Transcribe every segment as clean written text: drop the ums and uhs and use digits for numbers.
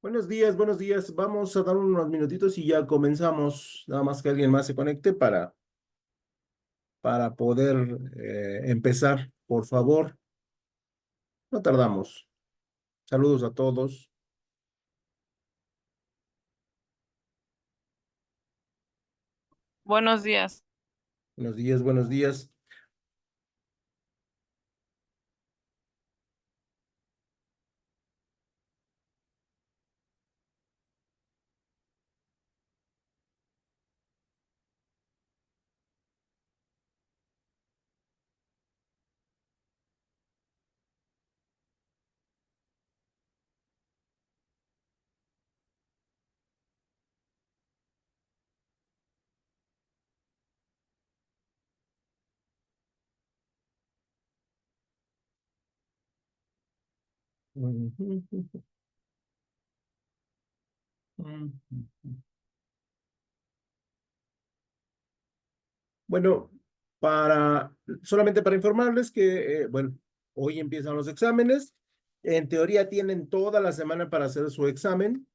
Buenos días, buenos días. Vamos a dar unos minutitos y ya comenzamos. Nada más que alguien más se conecte para poder empezar. Por favor, no tardamos. Saludos a todos. Buenos días. Buenos días, buenos días. Bueno, solamente para informarles que, bueno, hoy empiezan los exámenes. En teoría tienen toda la semana para hacer su examen.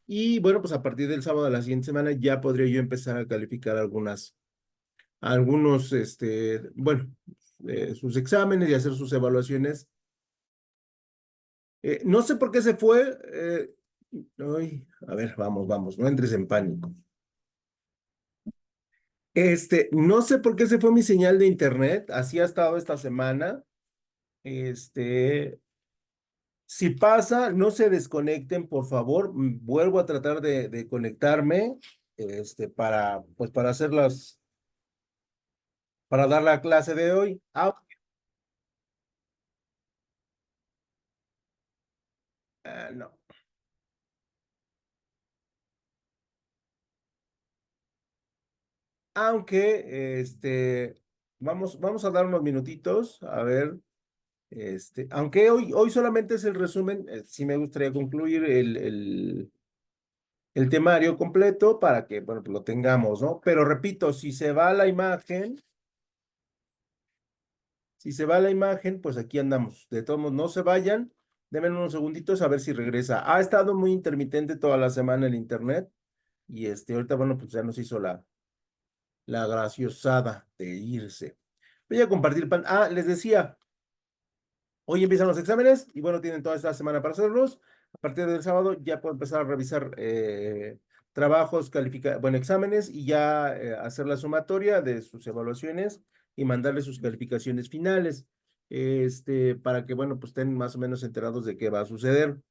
Y bueno, pues a partir del sábado de la siguiente semana ya podría yo empezar a calificar algunos, bueno, sus exámenes y hacer sus evaluaciones. No sé por qué se fue. Ay, a ver, vamos, no entres en pánico. No sé por qué se fue mi señal de internet. Así ha estado esta semana. Este, si pasa, no se desconecten, por favor. Vuelvo a tratar de conectarme, pues para para dar la clase de hoy. No. Aunque, vamos a dar unos minutitos, a ver, aunque hoy solamente es el resumen, sí me gustaría concluir el temario completo para que, bueno, pues lo tengamos, ¿no? Pero repito, si se va la imagen, pues aquí andamos. De todos modos, no se vayan, denme unos segunditos a ver si regresa. Ha estado muy intermitente toda la semana el internet y ahorita, bueno, pues ya nos hizo la graciosada de irse. Voy a compartir les decía, hoy empiezan los exámenes y bueno, tienen toda esta semana para hacerlos. A partir del sábado ya puedo empezar a revisar trabajos, bueno, exámenes y ya hacer la sumatoria de sus evaluaciones y mandarles sus calificaciones finales, para que, bueno, pues estén más o menos enterados de qué va a suceder.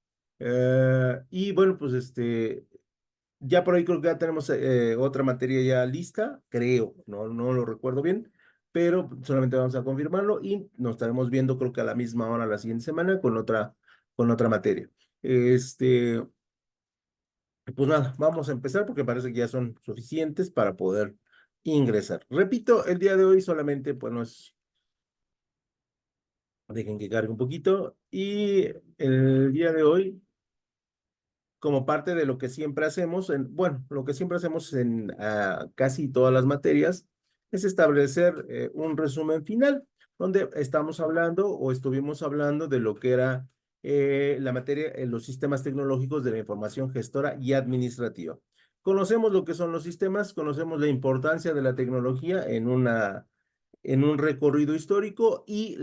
Y bueno, pues ya por ahí creo que ya tenemos otra materia ya lista, creo, no lo recuerdo bien, pero solamente vamos a confirmarlo y nos estaremos viendo creo que a la misma hora la siguiente semana con otra materia. Este, pues nada, vamos a empezar porque parece que ya son suficientes para poder ingresar. Repito, el día de hoy solamente, pues no es, dejen que cargue un poquito y el día de hoy como parte de lo que siempre hacemos, bueno, lo que siempre hacemos en casi todas las materias, es establecer un resumen final, donde estamos hablando o estuvimos hablando de lo que era la materia en los sistemas tecnológicos de la información gestora y administrativa. Conocemos lo que son los sistemas, conocemos la importancia de la tecnología en un recorrido histórico y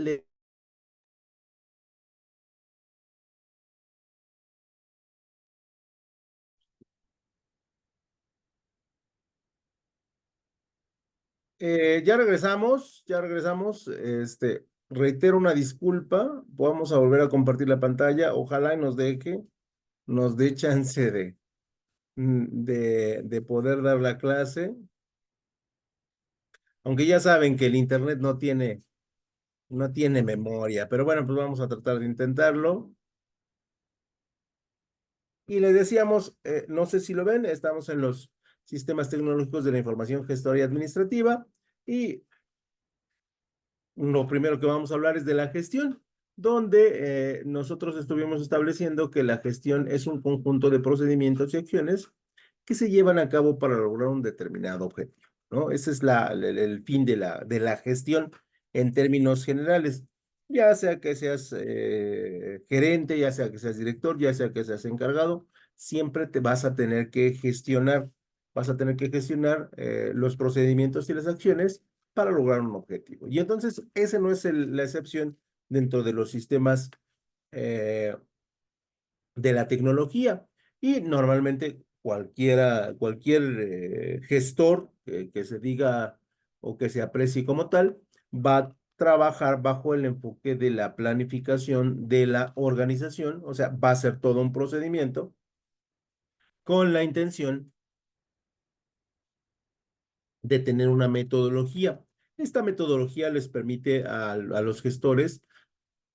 ya regresamos. Reitero una disculpa, vamos a volver a compartir la pantalla. Ojalá y nos dé chance de poder dar la clase. Aunque ya saben que el internet no tiene memoria, pero bueno, pues vamos a tratar de intentarlo. Y les decíamos, no sé si lo ven, estamos en los sistemas tecnológicos de la información gestora y administrativa. Y Lo primero que vamos a hablar es de la gestión, donde nosotros estuvimos estableciendo que la gestión es un conjunto de procedimientos y acciones que se llevan a cabo para lograr un determinado objetivo, ¿no? Ese es el fin de la gestión en términos generales, ya sea que seas gerente, ya sea que seas director, ya sea que seas encargado, siempre te vas a tener que gestionar los procedimientos y las acciones para lograr un objetivo. Y entonces, ese no es la excepción dentro de los sistemas eh, de la tecnología. Y normalmente cualquier gestor que se diga o que se aprecie como tal, va a trabajar bajo el enfoque de la planificación de la organización, o sea, va a ser todo un procedimiento con la intención de tener una metodología. Esta metodología les permite a los gestores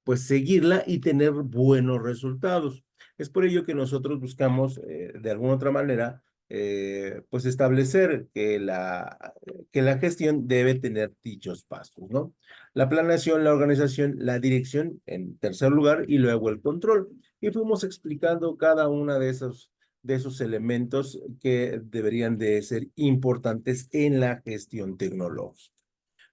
pues seguirla y tener buenos resultados. Es por ello que nosotros buscamos de alguna otra manera pues establecer que la gestión debe tener dichos pasos, ¿no? La planeación, la organización, la dirección en tercer lugar y luego el control. Y fuimos explicando cada una de esos elementos que deberían de ser importantes en la gestión tecnológica,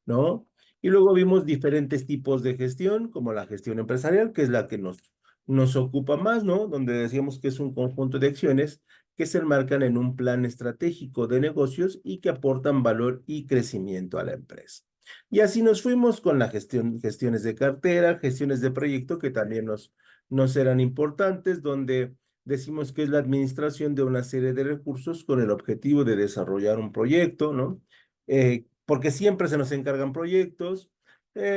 ¿no? Y luego vimos diferentes tipos de gestión, como la gestión empresarial, que es la que nos ocupa más, ¿no? Donde decíamos que es un conjunto de acciones que se enmarcan en un plan estratégico de negocios y que aportan valor y crecimiento a la empresa. Y así nos fuimos con la gestiones de cartera, gestiones de proyecto, que también nos eran importantes, donde decimos que es la administración de una serie de recursos con el objetivo de desarrollar un proyecto, ¿no? Porque siempre se nos encargan proyectos,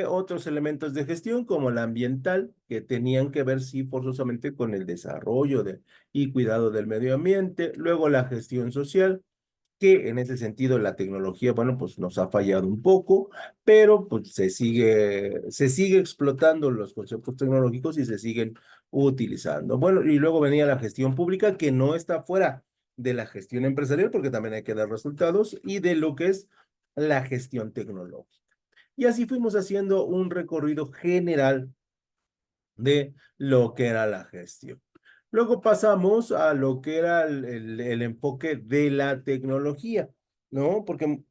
otros elementos de gestión como la ambiental, que tenían que ver sí forzosamente con el desarrollo y cuidado del medio ambiente, luego la gestión social, que en ese sentido la tecnología, bueno, pues nos ha fallado un poco, pero pues se sigue explotando los conceptos tecnológicos y se siguen utilizando. Bueno, y luego venía la gestión pública, que no está fuera de la gestión empresarial, porque también hay que dar resultados, y de lo que es la gestión tecnológica. Y así fuimos haciendo un recorrido general de lo que era la gestión. Luego pasamos a lo que era el enfoque de la tecnología, ¿no? Porque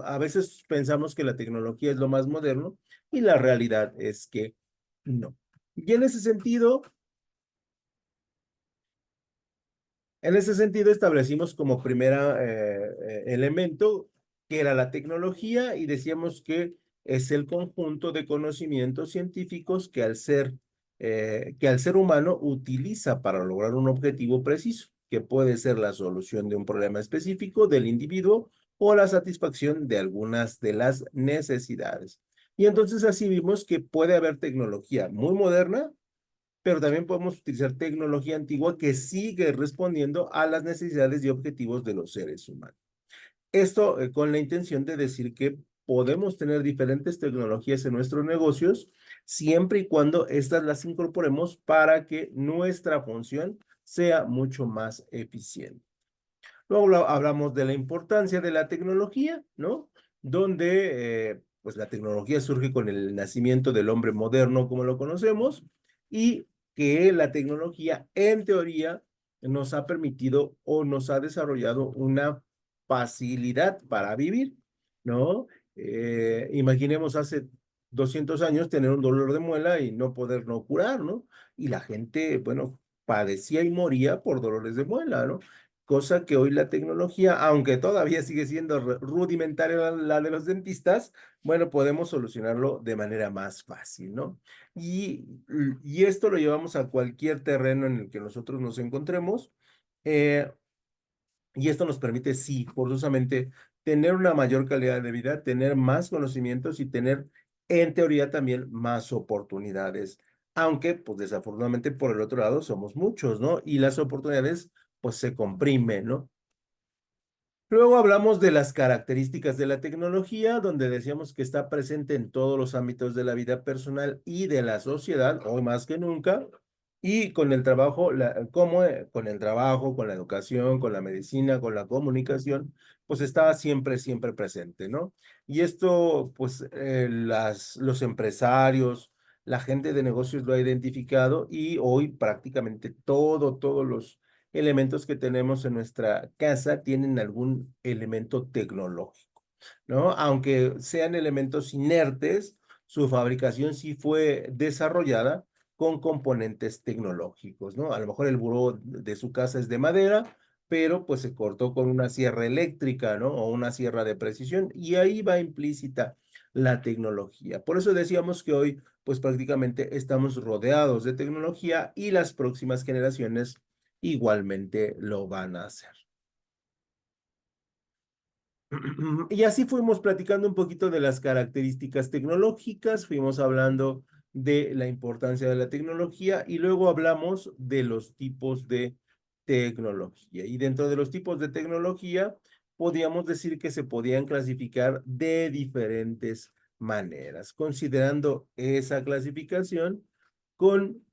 a veces pensamos que la tecnología es lo más moderno y la realidad es que no. Y en ese sentido establecimos como primera elemento que era la tecnología y decíamos que es el conjunto de conocimientos científicos que al ser humano utiliza para lograr un objetivo preciso, que puede ser la solución de un problema específico del individuo o la satisfacción de algunas de las necesidades. Y entonces así vimos que puede haber tecnología muy moderna, pero también podemos utilizar tecnología antigua que sigue respondiendo a las necesidades y objetivos de los seres humanos. Esto con la intención de decir que podemos tener diferentes tecnologías en nuestros negocios siempre y cuando estas las incorporemos para que nuestra función sea mucho más eficiente. Luego hablamos de la importancia de la tecnología, ¿no? Donde pues la tecnología surge con el nacimiento del hombre moderno como lo conocemos y que la tecnología en teoría nos ha permitido o nos ha desarrollado una facilidad para vivir, ¿no? Imaginemos hace 200 años tener un dolor de muela y no poder no curar, ¿no? Y la gente, bueno, padecía y moría por dolores de muela, ¿no? Cosa que hoy la tecnología, aunque todavía sigue siendo rudimentaria la de los dentistas, bueno, podemos solucionarlo de manera más fácil, ¿no? Y esto lo llevamos a cualquier terreno en el que nosotros nos encontremos, eh, y esto nos permite, sí, forzosamente, tener una mayor calidad de vida, tener más conocimientos y tener, en teoría, también más oportunidades. Aunque, pues desafortunadamente, por el otro lado, somos muchos, ¿no? Y las oportunidades, pues se comprimen, ¿no? Luego hablamos de las características de la tecnología, donde decíamos que está presente en todos los ámbitos de la vida personal y de la sociedad, hoy más que nunca, Y con el trabajo, como con el trabajo, con la educación, con la medicina, con la comunicación, pues estaba siempre, siempre presente, ¿no? Y esto, pues, los empresarios, la gente de negocios lo ha identificado y hoy prácticamente todos los elementos que tenemos en nuestra casa tienen algún elemento tecnológico, ¿no? Aunque sean elementos inertes, su fabricación sí fue desarrollada con componentes tecnológicos, ¿no? A lo mejor el buró de su casa es de madera, pero pues se cortó con una sierra eléctrica, ¿no? O una sierra de precisión, y ahí va implícita la tecnología. Por eso decíamos que hoy, pues prácticamente estamos rodeados de tecnología y las próximas generaciones igualmente lo van a hacer. Y así fuimos platicando un poquito de las características tecnológicas, fuimos hablando de la importancia de la tecnología y luego hablamos de los tipos de tecnología. Y dentro de los tipos de tecnología, podíamos decir que se podían clasificar de diferentes maneras, considerando esa clasificación con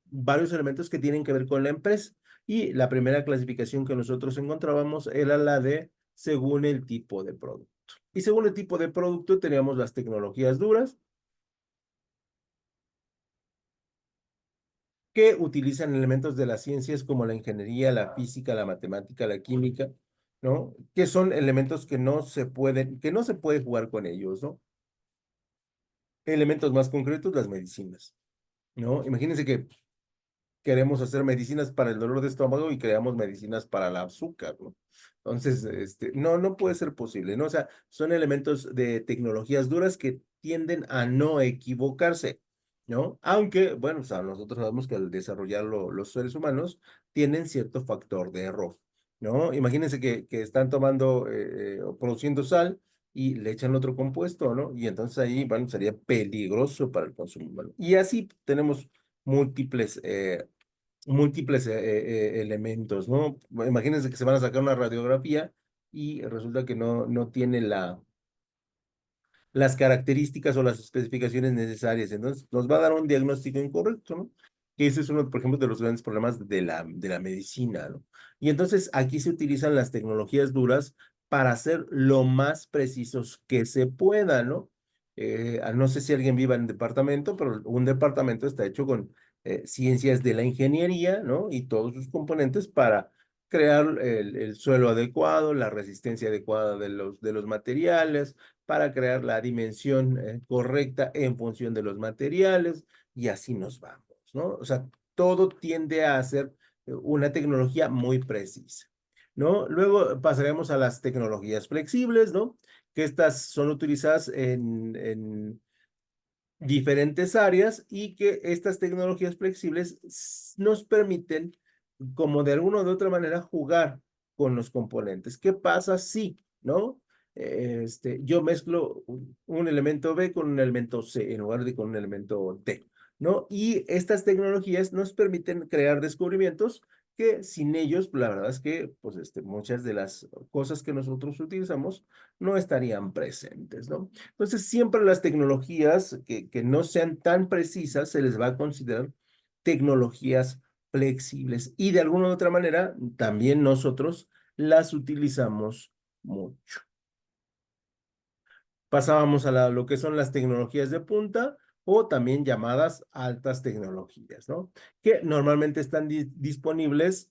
varios elementos que tienen que ver con la empresa. Y la primera clasificación que nosotros encontrábamos era la de según el tipo de producto. Y según el tipo de producto teníamos las tecnologías duras que utilizan elementos de las ciencias como la ingeniería, la física, la matemática, la química, ¿no? Que son elementos que no se pueden, que no se puede jugar con ellos, ¿no? Elementos más concretos, las medicinas, ¿no? Imagínense que queremos hacer medicinas para el dolor de estómago y creamos medicinas para el azúcar, ¿no? Entonces, no puede ser posible, ¿no? O sea, son elementos de tecnologías duras que tienden a no equivocarse, ¿no? Aunque, bueno, o sea, nosotros sabemos que al desarrollarlo los seres humanos tienen cierto factor de error, ¿no? Imagínense que están tomando o produciendo sal y le echan otro compuesto, ¿no? Y entonces ahí, bueno, sería peligroso para el consumo humano. Y así tenemos múltiples elementos, ¿no? Imagínense que se van a sacar una radiografía y resulta que no tiene las características o las especificaciones necesarias. Entonces, nos va a dar un diagnóstico incorrecto, ¿no? Que ese es uno, por ejemplo, de los grandes problemas de la medicina, ¿no? Y entonces aquí se utilizan las tecnologías duras para ser lo más precisos que se pueda, ¿no? No sé si alguien viva en departamento, pero un departamento está hecho con ciencias de la ingeniería, ¿no? Y todos sus componentes para crear el suelo adecuado, la resistencia adecuada de los materiales, para crear la dimensión correcta en función de los materiales y así nos vamos, ¿no? O sea, todo tiende a ser una tecnología muy precisa, ¿no? Luego pasaremos a las tecnologías flexibles, ¿no? Que estas son utilizadas en diferentes áreas y que estas tecnologías flexibles nos permiten, como de alguna o de otra manera, jugar con los componentes. ¿Qué pasa si, no? Yo mezclo un elemento B con un elemento C en lugar de con un elemento D, ¿no? Y estas tecnologías nos permiten crear descubrimientos que sin ellos, la verdad es que, pues, muchas de las cosas que nosotros utilizamos no estarían presentes, ¿no? Entonces, siempre las tecnologías que no sean tan precisas se les va a considerar tecnologías flexibles y de alguna u otra manera también nosotros las utilizamos mucho. Pasábamos a lo que son las tecnologías de punta o también llamadas altas tecnologías, ¿no? Que normalmente están disponibles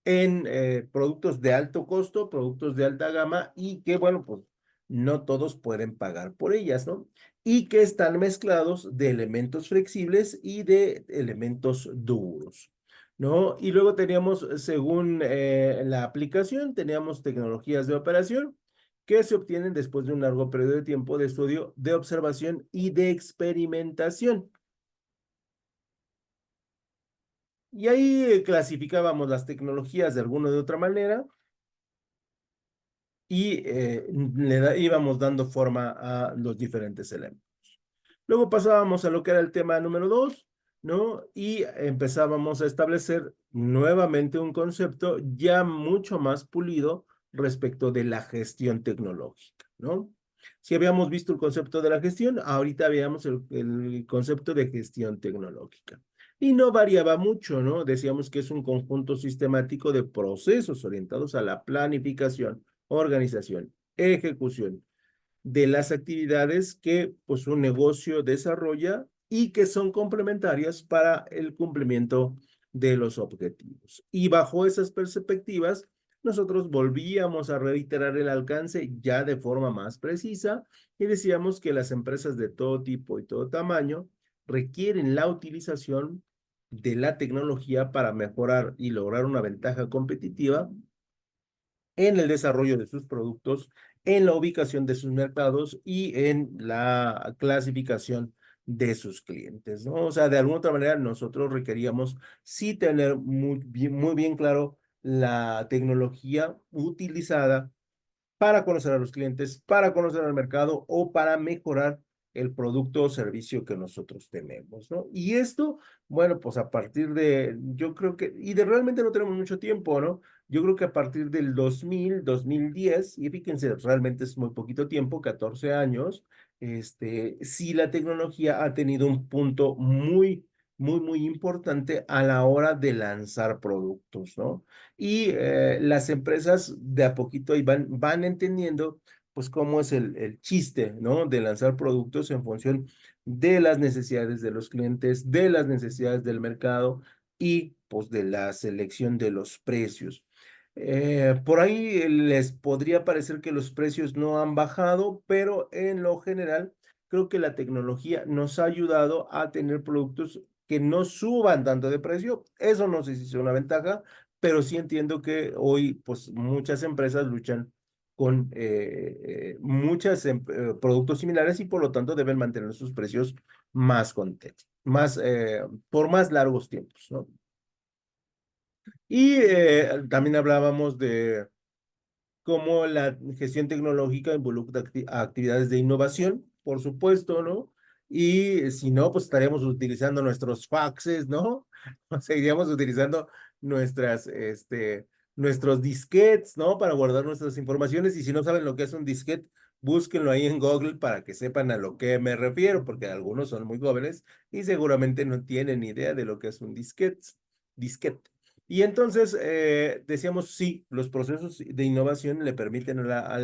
en productos de alto costo, productos de alta gama y que, bueno, pues no todos pueden pagar por ellas, ¿no? Y que están mezclados de elementos flexibles y de elementos duros, ¿no? Y luego teníamos, según la aplicación, teníamos tecnologías de operación que se obtienen después de un largo periodo de tiempo de estudio, de observación y de experimentación. Y ahí clasificábamos las tecnologías de alguna de otra manera y íbamos dando forma a los diferentes elementos. Luego pasábamos a lo que era el tema número 2, ¿no? Y empezábamos a establecer nuevamente un concepto ya mucho más pulido respecto de la gestión tecnológica, ¿no? Si habíamos visto el concepto de la gestión, ahorita veamos el concepto de gestión tecnológica. y no variaba mucho, ¿no? Decíamos que es un conjunto sistemático de procesos orientados a la planificación, organización, ejecución de las actividades que pues un negocio desarrolla y que son complementarias para el cumplimiento de los objetivos. Y bajo esas perspectivas, nosotros volvíamos a reiterar el alcance ya de forma más precisa y decíamos que las empresas de todo tipo y todo tamaño requieren la utilización de la tecnología para mejorar y lograr una ventaja competitiva en el desarrollo de sus productos, en la ubicación de sus mercados y en la clasificación de sus clientes, ¿no? O sea, de alguna otra manera nosotros requeríamos sí tener muy bien claro la tecnología utilizada para conocer a los clientes, para conocer al mercado o para mejorar el producto o servicio que nosotros tenemos, ¿no? Y esto, bueno, pues a partir de, yo creo que, y de realmente no tenemos mucho tiempo, ¿no? Yo creo que a partir del 2010, y fíjense, realmente es muy poquito tiempo, 14 años, sí la tecnología ha tenido un punto muy importante a la hora de lanzar productos, ¿no? Y las empresas de a poquito ahí van entendiendo pues cómo es el chiste, ¿no? De lanzar productos en función de las necesidades de los clientes, de las necesidades del mercado y pues de la selección de los precios. Por ahí les podría parecer que los precios no han bajado, pero en lo general creo que la tecnología nos ha ayudado a tener productos que no suban tanto de precio. Eso no sé si es una ventaja, pero sí entiendo que hoy pues muchas empresas luchan con muchos productos similares y por lo tanto deben mantener sus precios más más, por más largos tiempos, ¿no? Y también hablábamos de cómo la gestión tecnológica involucra actividades de innovación, por supuesto, ¿no? Y si no, pues estaríamos utilizando nuestros faxes, ¿no? O seguiríamos utilizando nuestros disquetes, ¿no? Para guardar nuestras informaciones. Y si no saben lo que es un disquete, búsquenlo ahí en Google para que sepan a lo que me refiero, porque algunos son muy jóvenes y seguramente no tienen idea de lo que es un disquete. Disquete. Y entonces decíamos, sí, los procesos de innovación le permiten a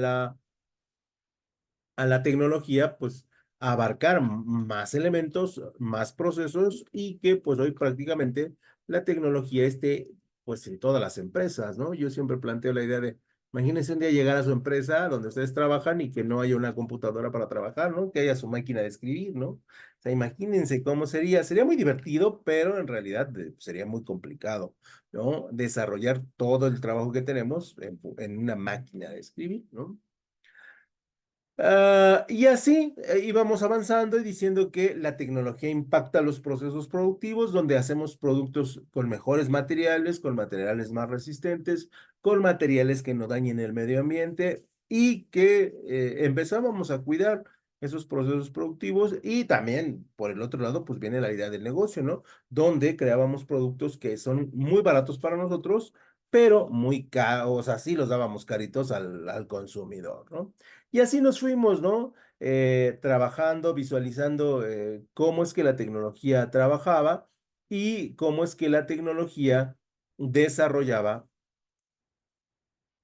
la tecnología, pues, abarcar más elementos, más procesos y que, pues, hoy prácticamente la tecnología esté, pues, en todas las empresas, ¿no? Yo siempre planteo la idea de, imagínense un día llegar a su empresa donde ustedes trabajan y que no haya una computadora para trabajar, ¿no? Que haya su máquina de escribir, ¿no? O sea, imagínense cómo sería. Sería muy divertido, pero en realidad sería muy complicado, ¿no? Desarrollar todo el trabajo que tenemos en una máquina de escribir, ¿no? Y así íbamos avanzando y diciendo que la tecnología impacta los procesos productivos, donde hacemos productos con mejores materiales, con materiales más resistentes, con materiales que no dañen el medio ambiente y que empezábamos a cuidar esos procesos productivos y también por el otro lado pues viene la idea del negocio, ¿no? Donde creábamos productos que son muy baratos para nosotros, pero muy caros, o sea, sí los dábamos caritos al consumidor, ¿no? Y así nos fuimos, ¿no? Trabajando, visualizando cómo es que la tecnología trabajaba y cómo es que la tecnología desarrollaba,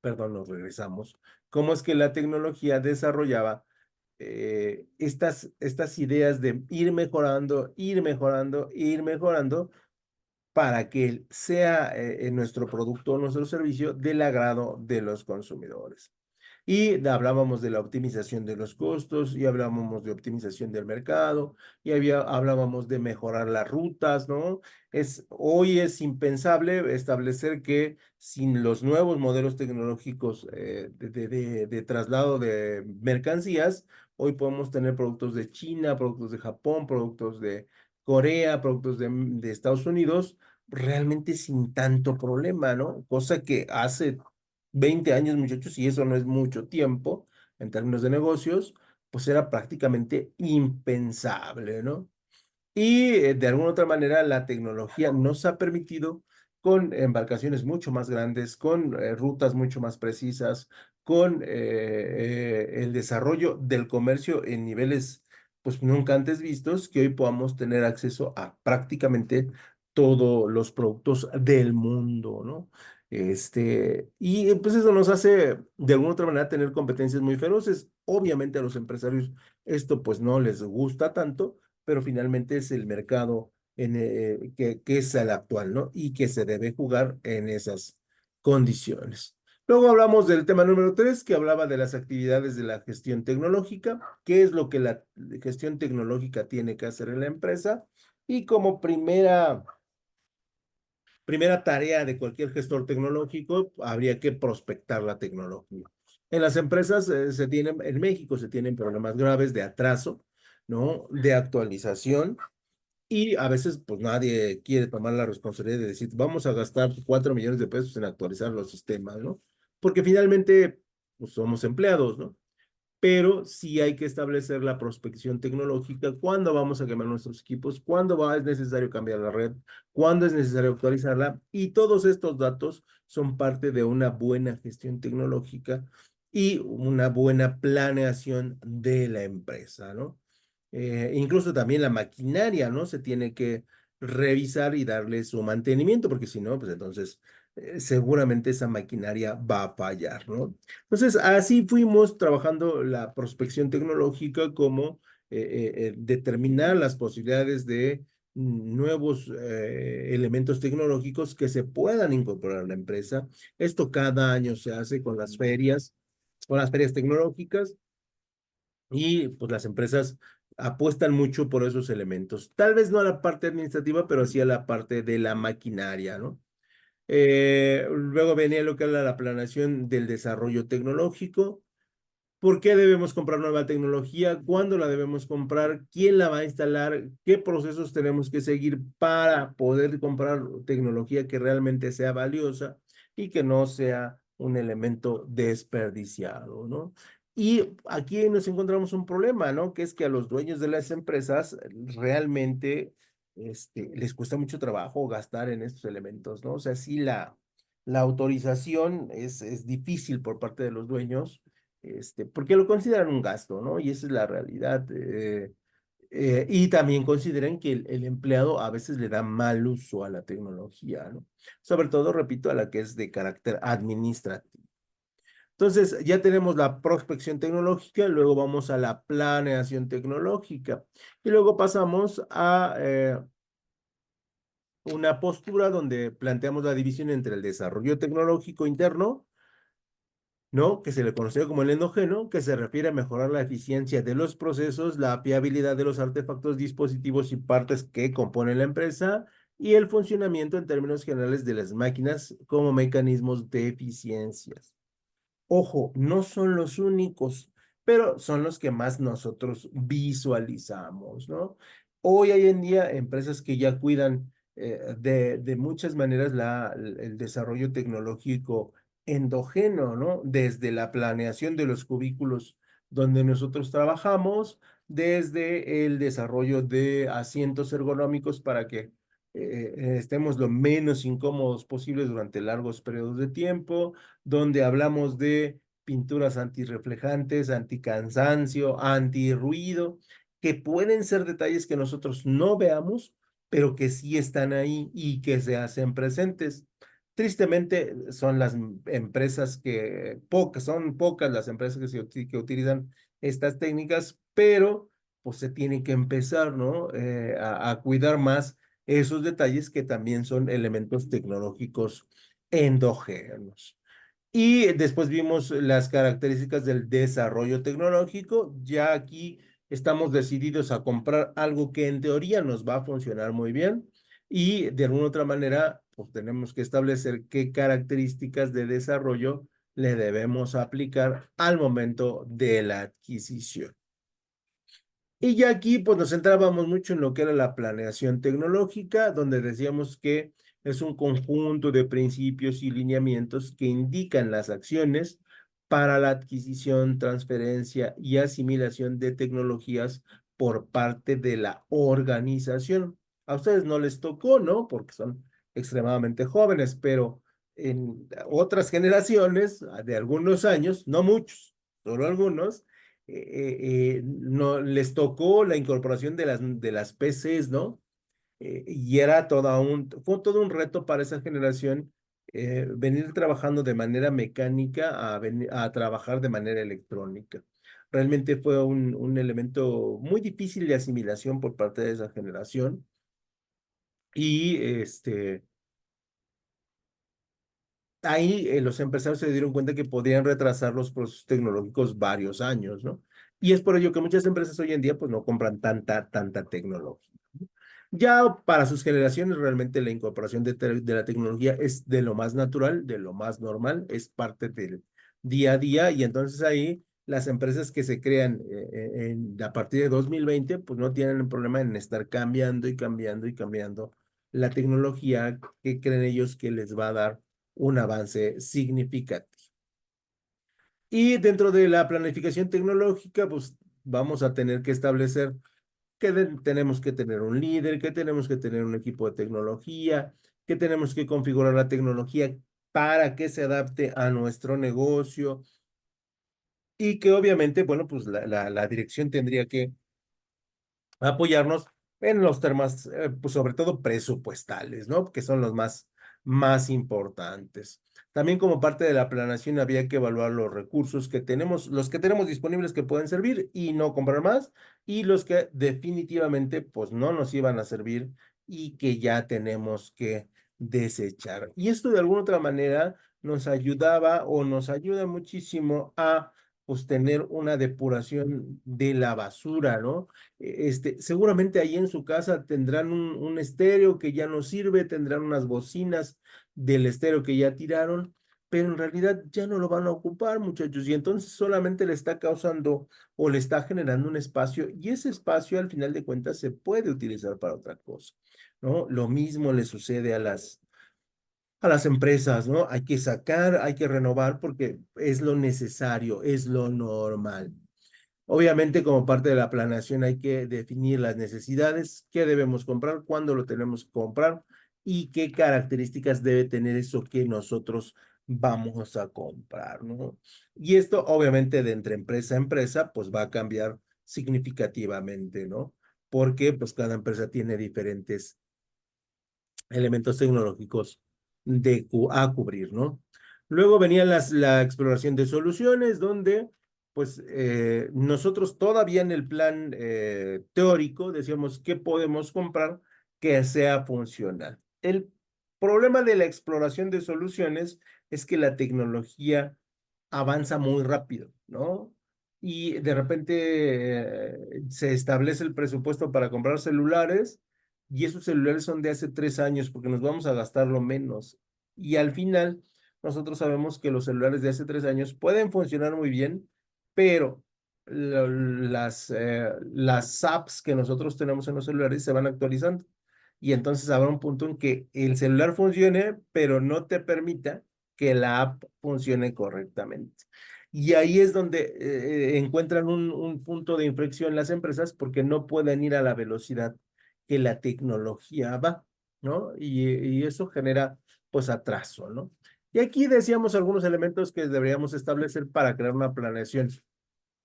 perdón, nos regresamos, cómo es que la tecnología desarrollaba estas ideas de ir mejorando, ir mejorando, ir mejorando para que sea nuestro producto o nuestro servicio del agrado de los consumidores. Y hablábamos de la optimización de los costos, y hablábamos de optimización del mercado, y hablábamos de mejorar las rutas, ¿no? Hoy es impensable establecer que sin los nuevos modelos tecnológicos de traslado de mercancías, hoy podemos tener productos de China, productos de Japón, productos de Corea, productos de Estados Unidos, realmente sin tanto problema, ¿no? Cosa que hace 20 años, muchachos, y eso no es mucho tiempo en términos de negocios, pues era prácticamente impensable, ¿no? Y de alguna otra manera la tecnología nos ha permitido con embarcaciones mucho más grandes, con rutas mucho más precisas, con el desarrollo del comercio en niveles pues nunca antes vistos, que hoy podamos tener acceso a prácticamente todos los productos del mundo, ¿no? Y pues eso nos hace de alguna otra manera tener competencias muy feroces. Obviamente a los empresarios esto pues no les gusta tanto, pero finalmente es el mercado que es el actual, ¿no? Y que se debe jugar en esas condiciones. Luego hablamos del tema número 3, que hablaba de las actividades de la gestión tecnológica, qué es lo que la gestión tecnológica tiene que hacer en la empresa. Y como primera tarea de cualquier gestor tecnológico, habría que prospectar la tecnología. En las empresas en México se tienen problemas graves de atraso, ¿no? De actualización y a veces pues nadie quiere tomar la responsabilidad de decir, vamos a gastar 4 millones de pesos en actualizar los sistemas, ¿no? Porque finalmente pues, somos empleados, ¿no? Pero sí hay que establecer la prospección tecnológica, cuándo vamos a quemar nuestros equipos, es necesario cambiar la red, cuándo es necesario actualizarla, y todos estos datos son parte de una buena gestión tecnológica y una buena planeación de la empresa, ¿no? Incluso también la maquinaria, ¿no? Se tiene que revisar y darle su mantenimiento, porque si no, pues entonces seguramente esa maquinaria va a fallar, ¿no? Entonces, así fuimos trabajando la prospección tecnológica como determinar las posibilidades de nuevos elementos tecnológicos que se puedan incorporar a la empresa. Esto cada año se hace con las ferias tecnológicas y pues las empresas apuestan mucho por esos elementos. Tal vez no a la parte administrativa, pero sí a la parte de la maquinaria, ¿no? Luego venía lo que era la planeación del desarrollo tecnológico. ¿Por qué debemos comprar nueva tecnología? ¿Cuándo la debemos comprar? ¿Quién la va a instalar? ¿Qué procesos tenemos que seguir para poder comprar tecnología que realmente sea valiosa y que no sea un elemento desperdiciado, ¿no? Y aquí nos encontramos un problema, ¿no? Que es que a los dueños de las empresas realmente les cuesta mucho trabajo gastar en estos elementos, ¿no? O sea, sí la autorización es difícil por parte de los dueños porque lo consideran un gasto, ¿no? Y esa es la realidad. Y también consideran que el empleado a veces le da mal uso a la tecnología, ¿no? Sobre todo, repito, a la que es de carácter administrativo. Entonces, ya tenemos la prospección tecnológica, luego vamos a la planeación tecnológica y luego pasamos a una postura donde planteamos la división entre el desarrollo tecnológico interno, ¿no? Que se le conoció como el endógeno, que se refiere a mejorar la eficiencia de los procesos, la fiabilidad de los artefactos, dispositivos y partes que componen la empresa y el funcionamiento en términos generales de las máquinas como mecanismos de eficiencias. Ojo, no son los únicos, pero son los que más nosotros visualizamos, ¿no? Hoy hay en día empresas que ya cuidan de muchas maneras el desarrollo tecnológico endógeno, ¿no? Desde la planeación de los cubículos donde nosotros trabajamos, desde el desarrollo de asientos ergonómicos para que estemos lo menos incómodos posibles durante largos periodos de tiempo, donde hablamos de pinturas antirreflejantes, anticansancio, antirruido, que pueden ser detalles que nosotros no veamos, pero que sí están ahí y que se hacen presentes. Tristemente, son las empresas son pocas las empresas que utilizan estas técnicas, pero pues se tiene que empezar, ¿no? A cuidar más esos detalles que también son elementos tecnológicos endógenos. Y después vimos las características del desarrollo tecnológico. Ya aquí estamos decididos a comprar algo que en teoría nos va a funcionar muy bien y de alguna otra manera, pues tenemos que establecer qué características de desarrollo le debemos aplicar al momento de la adquisición. Y ya aquí pues nos centrábamos mucho en lo que era la planeación tecnológica, donde decíamos que es un conjunto de principios y lineamientos que indican las acciones para la adquisición, transferencia y asimilación de tecnologías por parte de la organización. A ustedes no les tocó, ¿no? Porque son extremadamente jóvenes, pero en otras generaciones de algunos años, no muchos, solo algunos, no, les tocó la incorporación de las PCs, ¿no? Y era fue todo un reto para esa generación venir trabajando de manera mecánica a trabajar de manera electrónica. Realmente fue un elemento muy difícil de asimilación por parte de esa generación. Y ahí los empresarios se dieron cuenta que podían retrasar los procesos tecnológicos varios años, ¿no? Y es por ello que muchas empresas hoy en día pues no compran tanta tecnología. Ya para sus generaciones realmente la incorporación de la tecnología es de lo más natural, de lo más normal, es parte del día a día y entonces ahí las empresas que se crean a partir de 2020 pues no tienen problema en estar cambiando y cambiando y cambiando la tecnología que creen ellos que les va a dar un avance significativo. Y dentro de la planificación tecnológica, pues vamos a tener que establecer que tenemos que tener un líder, que tenemos que tener un equipo de tecnología, que tenemos que configurar la tecnología para que se adapte a nuestro negocio y que obviamente, bueno, pues la dirección tendría que apoyarnos en los temas, pues sobre todo presupuestales, ¿no? Que son los más importantes. También como parte de la planeación había que evaluar los recursos que tenemos, los que tenemos disponibles que pueden servir y no comprar más, y los que definitivamente pues no nos iban a servir y que ya tenemos que desechar. Y esto de alguna otra manera nos ayudaba o nos ayuda muchísimo a pues tener una depuración de la basura, ¿no? Seguramente ahí en su casa tendrán un estéreo que ya no sirve, tendrán unas bocinas del estéreo que ya tiraron, pero en realidad ya no lo van a ocupar, muchachos, y entonces solamente le está causando o le está generando un espacio, y ese espacio al final de cuentas se puede utilizar para otra cosa, ¿no? Lo mismo le sucede a las empresas, ¿no? Hay que sacar, hay que renovar porque es lo necesario, es lo normal. Obviamente, como parte de la planeación hay que definir las necesidades, qué debemos comprar, cuándo lo tenemos que comprar y qué características debe tener eso que nosotros vamos a comprar, ¿no? Y esto, obviamente, de entre empresa a empresa, pues va a cambiar significativamente, ¿no? Porque pues cada empresa tiene diferentes elementos tecnológicos a cubrir, ¿no? Luego venía la exploración de soluciones, donde pues nosotros todavía en el plan teórico decíamos qué podemos comprar que sea funcional. El problema de la exploración de soluciones es que la tecnología avanza muy rápido, ¿no? Y de repente se establece el presupuesto para comprar celulares y esos celulares son de hace 3 años porque nos vamos a gastar lo menos. Y al final, nosotros sabemos que los celulares de hace 3 años pueden funcionar muy bien, pero las apps que nosotros tenemos en los celulares se van actualizando. Y entonces habrá un punto en que el celular funcione, pero no te permita que la app funcione correctamente. Y ahí es donde encuentran un punto de inflexión las empresas porque no pueden ir a la velocidad que la tecnología va, ¿no? Y eso genera, pues, atraso, ¿no? Y aquí decíamos algunos elementos que deberíamos establecer para crear una planeación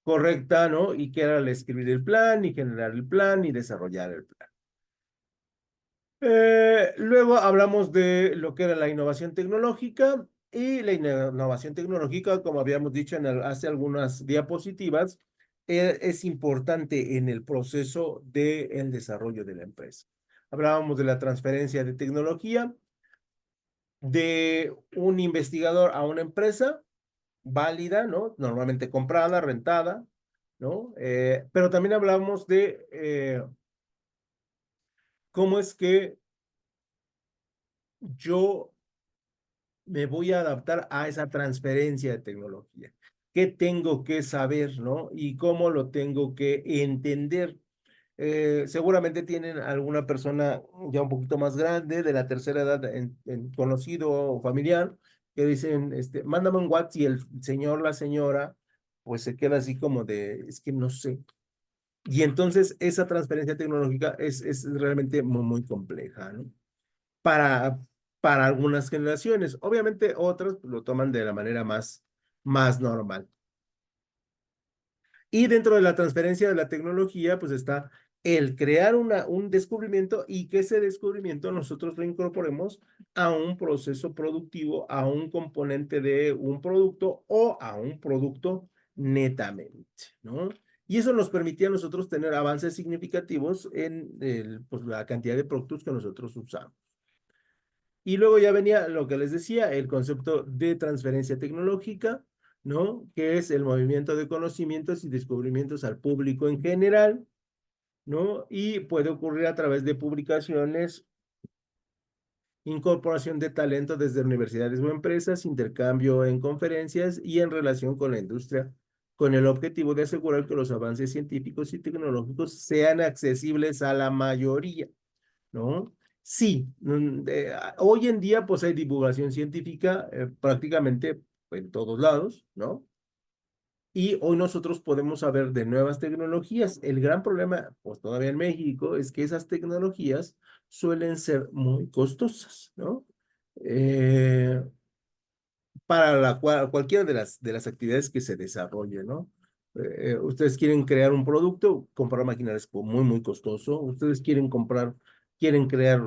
correcta, ¿no? Y que era el escribir el plan y generar el plan y desarrollar el plan. Luego hablamos de lo que era la innovación tecnológica y la innovación tecnológica, como habíamos dicho hace algunas diapositivas, es importante en el proceso del desarrollo de la empresa. Hablábamos de la transferencia de tecnología de un investigador a una empresa válida, ¿no? Normalmente comprada, rentada, ¿no? Pero también hablábamos de cómo es que yo me voy a adaptar a esa transferencia de tecnología. ¿Qué tengo que saber, no? Y cómo lo tengo que entender. Seguramente tienen alguna persona ya un poquito más grande, de la tercera edad, conocido o familiar, que dicen, mándame un WhatsApp y el señor, la señora, pues se queda así como de, es que no sé. Y entonces esa transferencia tecnológica es realmente muy compleja, ¿no? para, para algunas generaciones. Obviamente otras lo toman de la manera más normal. Y dentro de la transferencia de la tecnología, pues está el crear un descubrimiento y que ese descubrimiento nosotros lo incorporemos a un proceso productivo, a un componente de un producto o a un producto netamente, ¿no? Y eso nos permitía a nosotros tener avances significativos en pues, la cantidad de productos que nosotros usamos. Y luego ya venía lo que les decía, el concepto de transferencia tecnológica, ¿no? Que es el movimiento de conocimientos y descubrimientos al público en general, ¿no? Y puede ocurrir a través de publicaciones, incorporación de talento desde universidades o empresas, intercambio en conferencias y en relación con la industria, con el objetivo de asegurar que los avances científicos y tecnológicos sean accesibles a la mayoría, ¿no? Sí, hoy en día pues hay divulgación científica prácticamente en todos lados, ¿no? Y hoy nosotros podemos saber de nuevas tecnologías. El gran problema, pues todavía en México, es que esas tecnologías suelen ser muy costosas, ¿no? Eh, para cualquiera de las actividades que se desarrolle, ¿no? Ustedes quieren crear un producto, comprar maquinaria es muy, muy costoso. Ustedes quieren crear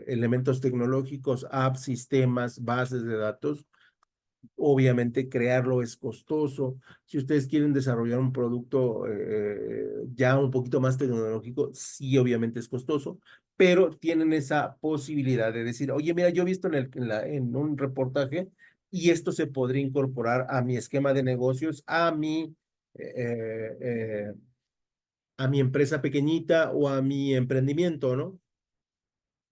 elementos tecnológicos, apps, sistemas, bases de datos. Obviamente crearlo es costoso. Si ustedes quieren desarrollar un producto ya un poquito más tecnológico, sí, obviamente es costoso, pero tienen esa posibilidad de decir, oye, mira, yo he visto en un reportaje y esto se podría incorporar a mi esquema de negocios, eh, eh, a mi empresa pequeñita o a mi emprendimiento, ¿no?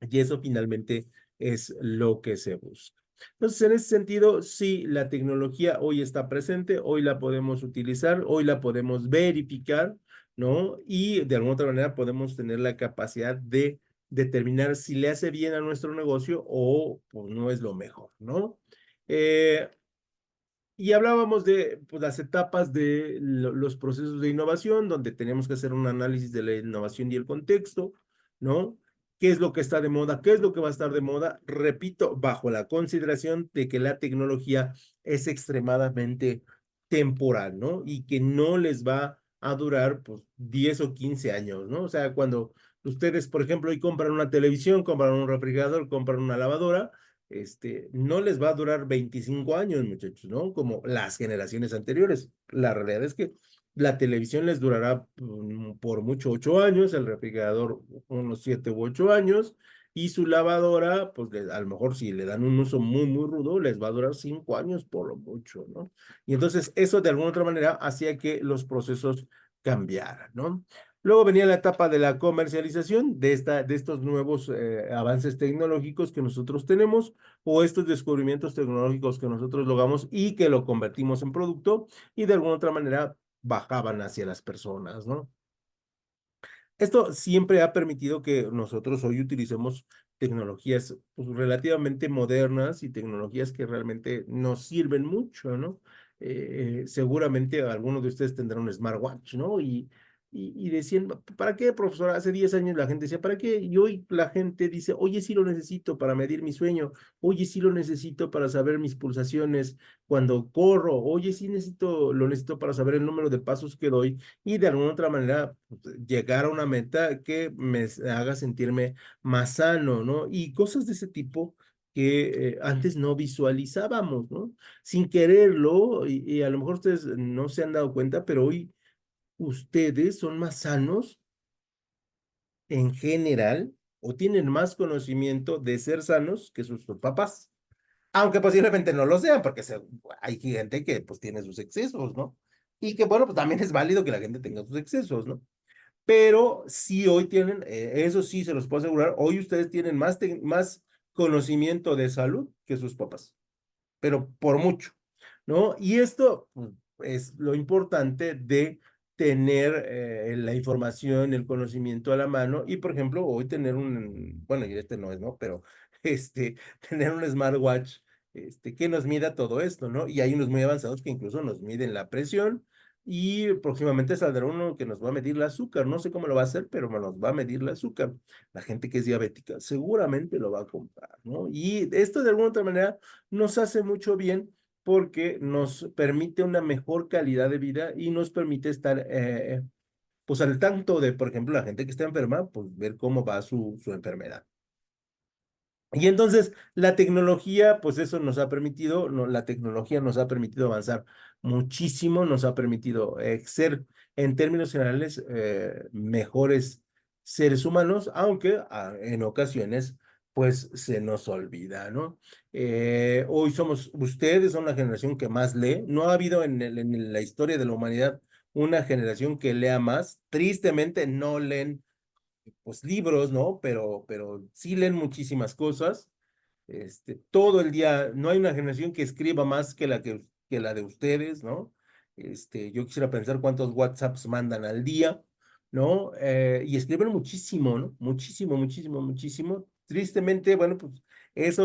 Y eso finalmente es lo que se busca. Entonces, en ese sentido, sí, la tecnología hoy está presente, hoy la podemos utilizar, hoy la podemos verificar, ¿no? Y de alguna otra manera podemos tener la capacidad de determinar si le hace bien a nuestro negocio o pues, no es lo mejor, ¿no? Eh, y hablábamos de pues, las etapas de los procesos de innovación, donde tenemos que hacer un análisis de la innovación y el contexto, ¿no? ¿Qué es lo que está de moda? ¿Qué es lo que va a estar de moda? Repito, bajo la consideración de que la tecnología es extremadamente temporal, ¿no? Y que no les va a durar pues 10 o 15 años, ¿no? O sea, cuando ustedes, por ejemplo, hoy compran una televisión, compran un refrigerador, compran una lavadora, no les va a durar 25 años, muchachos, ¿no? Como las generaciones anteriores. La realidad es que la televisión les durará por mucho 8 años, el refrigerador unos 7 u 8 años, y su lavadora, pues a lo mejor si le dan un uso muy, muy rudo, les va a durar 5 años por lo mucho, ¿no? Y entonces eso de alguna otra manera hacía que los procesos cambiaran, ¿no? Luego venía la etapa de la comercialización de estos nuevos avances tecnológicos que nosotros tenemos o estos descubrimientos tecnológicos que nosotros logramos y que lo convertimos en producto y de alguna otra manera bajaban hacia las personas, ¿no? Esto siempre ha permitido que nosotros hoy utilicemos tecnologías pues, relativamente modernas y tecnologías que realmente nos sirven mucho, ¿no? Seguramente alguno de ustedes tendrá un smartwatch, ¿no? Y decían, ¿para qué, profesor? Hace 10 años la gente decía, ¿para qué? Y hoy la gente dice, oye, sí lo necesito para medir mi sueño, oye, sí lo necesito para saber mis pulsaciones cuando corro, oye, sí lo necesito para saber el número de pasos que doy y de alguna otra manera pues, llegar a una meta que me haga sentirme más sano, ¿no? Y cosas de ese tipo que antes no visualizábamos, ¿no? Sin quererlo, y a lo mejor ustedes no se han dado cuenta, pero hoy ustedes son más sanos en general o tienen más conocimiento de ser sanos que sus papás. Aunque posiblemente no lo sean, porque hay gente que pues tiene sus excesos, ¿no? Y que bueno, pues también es válido que la gente tenga sus excesos, ¿no? Pero sí hoy tienen, eso sí se los puedo asegurar, hoy ustedes tienen más conocimiento de salud que sus papás, pero por mucho, ¿no? Y esto pues, es lo importante de tener la información, el conocimiento a la mano y, por ejemplo, hoy tener bueno, y este no es, ¿no? Pero tener un smartwatch que nos mida todo esto, ¿no? Y hay unos muy avanzados que incluso nos miden la presión y próximamente saldrá uno que nos va a medir el azúcar. No sé cómo lo va a hacer, pero nos va a medir el azúcar. La gente que es diabética seguramente lo va a comprar, ¿no? Y esto de alguna otra manera nos hace mucho bien porque nos permite una mejor calidad de vida y nos permite estar pues al tanto de, por ejemplo, la gente que está enferma, pues ver cómo va su enfermedad. Y entonces la tecnología, pues eso nos ha permitido, la tecnología nos ha permitido avanzar muchísimo, nos ha permitido ser, en términos generales, mejores seres humanos, aunque en ocasiones, pues se nos olvida, ¿no? Hoy ustedes son la generación que más lee. No ha habido en la historia de la humanidad una generación que lea más. Tristemente no leen pues libros, ¿no? Pero sí leen muchísimas cosas. Todo el día, no hay una generación que escriba más que la de ustedes, ¿no? Yo quisiera pensar cuántos WhatsApps mandan al día, ¿no? Y escriben muchísimo, ¿no? Muchísimo, muchísimo, muchísimo. Tristemente, bueno, pues ese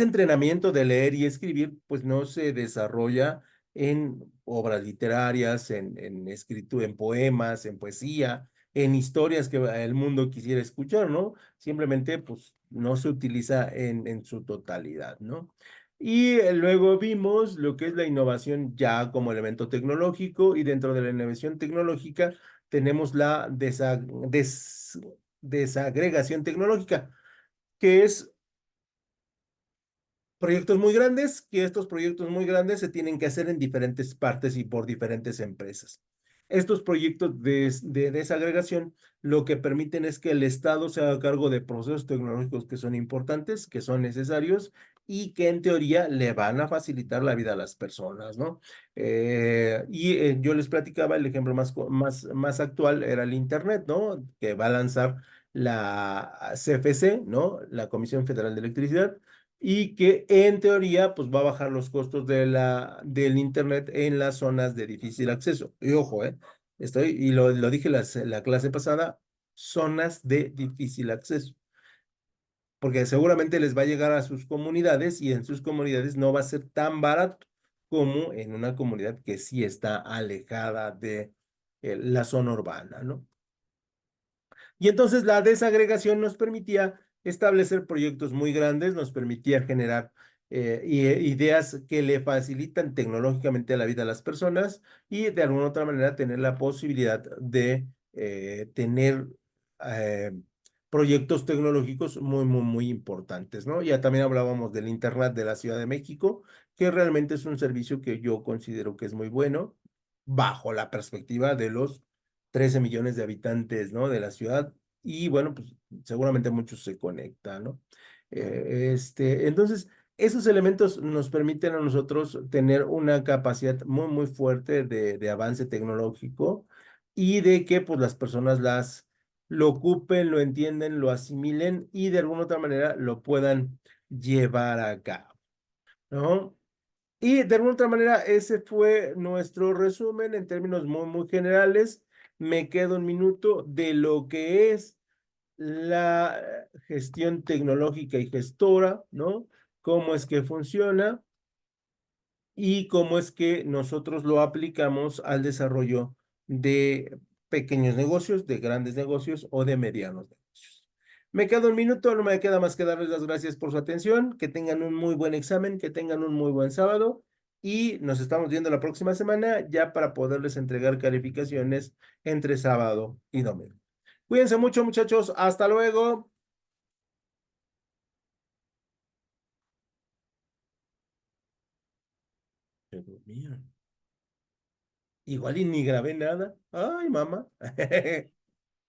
entrenamiento de leer y escribir, pues no se desarrolla en obras literarias, en escritura, en poemas, en poesía, en historias que el mundo quisiera escuchar, ¿no? Simplemente, pues no se utiliza en su totalidad, ¿no? Y luego vimos lo que es la innovación ya como elemento tecnológico y dentro de la innovación tecnológica tenemos la desagregación tecnológica, que es proyectos muy grandes, que estos proyectos muy grandes se tienen que hacer en diferentes partes y por diferentes empresas. Estos proyectos de desagregación lo que permiten es que el Estado se haga cargo de procesos tecnológicos que son importantes, que son necesarios y que en teoría le van a facilitar la vida a las personas, ¿no? Yo les platicaba, el ejemplo más actual era el Internet, ¿no? Que va a lanzar la CFC, ¿no? La Comisión Federal de Electricidad y que en teoría pues va a bajar los costos del internet en las zonas de difícil acceso. Y ojo, lo dije la clase pasada, zonas de difícil acceso, porque seguramente les va a llegar a sus comunidades y en sus comunidades no va a ser tan barato como en una comunidad que sí está alejada de la zona urbana, ¿no? Y entonces la desagregación nos permitía establecer proyectos muy grandes, nos permitía generar ideas que le facilitan tecnológicamente la vida a las personas y de alguna otra manera tener la posibilidad de tener eh, proyectos tecnológicos muy, muy, muy importantes, ¿no? Ya también hablábamos del Internet de la Ciudad de México, que realmente es un servicio que yo considero que es muy bueno bajo la perspectiva de los 13 millones de habitantes, ¿no? De la ciudad. Y bueno, pues seguramente muchos se conectan, ¿no? Entonces, esos elementos nos permiten a nosotros tener una capacidad muy, muy fuerte de avance tecnológico y de que pues las personas lo ocupen, lo entienden, lo asimilen y de alguna otra manera lo puedan llevar a cabo, ¿no? Y de alguna otra manera, ese fue nuestro resumen en términos muy, muy generales. Me quedo un minuto de lo que es la gestión tecnológica y gestora, ¿no? Cómo es que funciona y cómo es que nosotros lo aplicamos al desarrollo de pequeños negocios, de grandes negocios o de medianos negocios. Me queda un minuto, no me queda más que darles las gracias por su atención, que tengan un muy buen examen, que tengan un muy buen sábado y nos estamos viendo la próxima semana ya para poderles entregar calificaciones entre sábado y domingo. Cuídense mucho, muchachos. Hasta luego. Se durmieron. Igual y ni grabé nada. Ay, mamá.